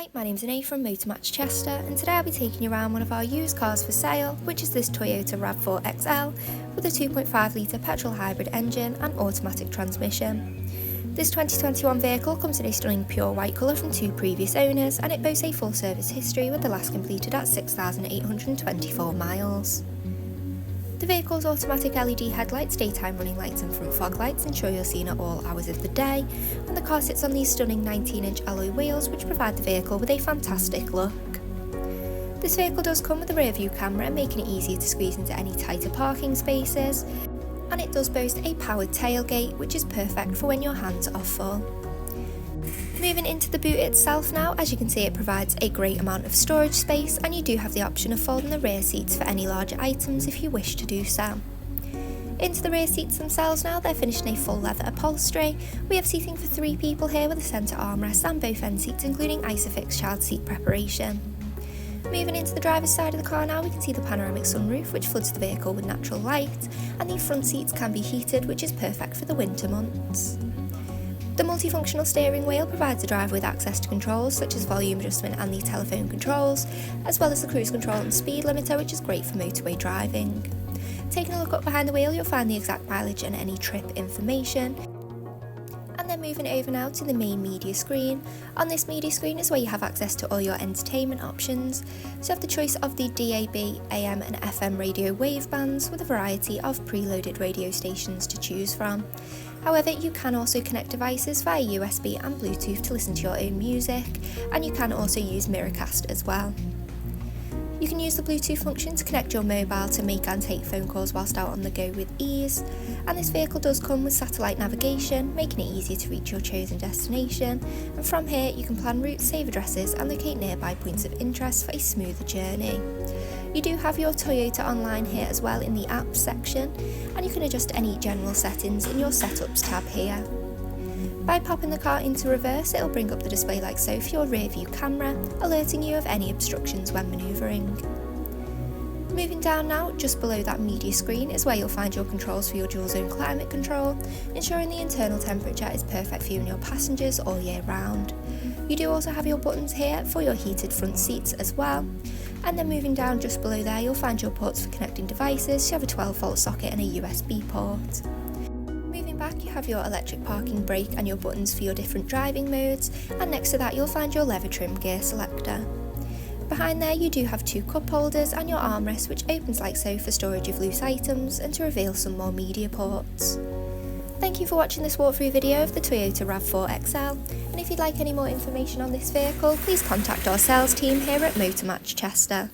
Hi, my name's Annie from Motormatch Chester, and today I'll be taking you around one of our used cars for sale, which is this Toyota RAV4 XL with a 2.5 litre petrol hybrid engine and automatic transmission. This 2021 vehicle comes in a stunning pure white colour from two previous owners, and it boasts a full service history with the last completed at 6,824 miles. The vehicle's automatic LED headlights, daytime running lights and front fog lights ensure you're seen at all hours of the day, and the car sits on these stunning 19-inch alloy wheels which provide the vehicle with a fantastic look. This vehicle does come with a rear view camera, making it easier to squeeze into any tighter parking spaces, and it does boast a powered tailgate which is perfect for when your hands are full. Moving into the boot itself now, as you can see it provides a great amount of storage space, and you do have the option of folding the rear seats for any larger items if you wish to do so. Into the rear seats themselves now, they're finished in a full leather upholstery. We have seating for 3 people here with a centre armrest and both end seats including ISOFIX child seat preparation. Moving into the driver's side of the car now, we can see the Panoramic Sunroof which floods the vehicle with natural light, and the front seats can be heated which is perfect for the winter months. The multifunctional steering wheel provides the driver with access to controls such as volume adjustment and the telephone controls, as well as the cruise control and speed limiter, which is great for motorway driving. Taking a look up behind the wheel, you'll find the exact mileage and any trip information. And then moving over now to the main media screen. On this media screen is where you have access to all your entertainment options. So you have the choice of the DAB, AM and FM radio wave bands with a variety of preloaded radio stations to choose from. However, you can also connect devices via USB and Bluetooth to listen to your own music, and you can also use Miracast as well. You can use the Bluetooth function to connect your mobile to make and take phone calls whilst out on the go with ease, and this vehicle does come with satellite navigation, making it easier to reach your chosen destination, and from here you can plan routes, save addresses and locate nearby points of interest for a smoother journey. You do have your Toyota Online here as well in the apps section, and you can adjust any general settings in your setups tab here. By popping the car into reverse, it will bring up the display like so for your rear view camera, alerting you of any obstructions when manoeuvring. Moving down now, just below that media screen is where you'll find your controls for your dual zone climate control, ensuring the internal temperature is perfect for you and your passengers all year round. You do also have your buttons here for your heated front seats as well. And then moving down just below there, you'll find your ports for connecting devices. You have a 12-volt socket and a USB port. Moving back, you have your electric parking brake and your buttons for your different driving modes, and next to that you'll find your leather trim gear selector. Behind there you do have 2 cup holders and your armrest, which opens like so for storage of loose items and to reveal some more media ports. Thank you for watching this walkthrough video of the Toyota RAV4 XL, and if you'd like any more information on this vehicle, please contact our sales team here at Motormatch Chester.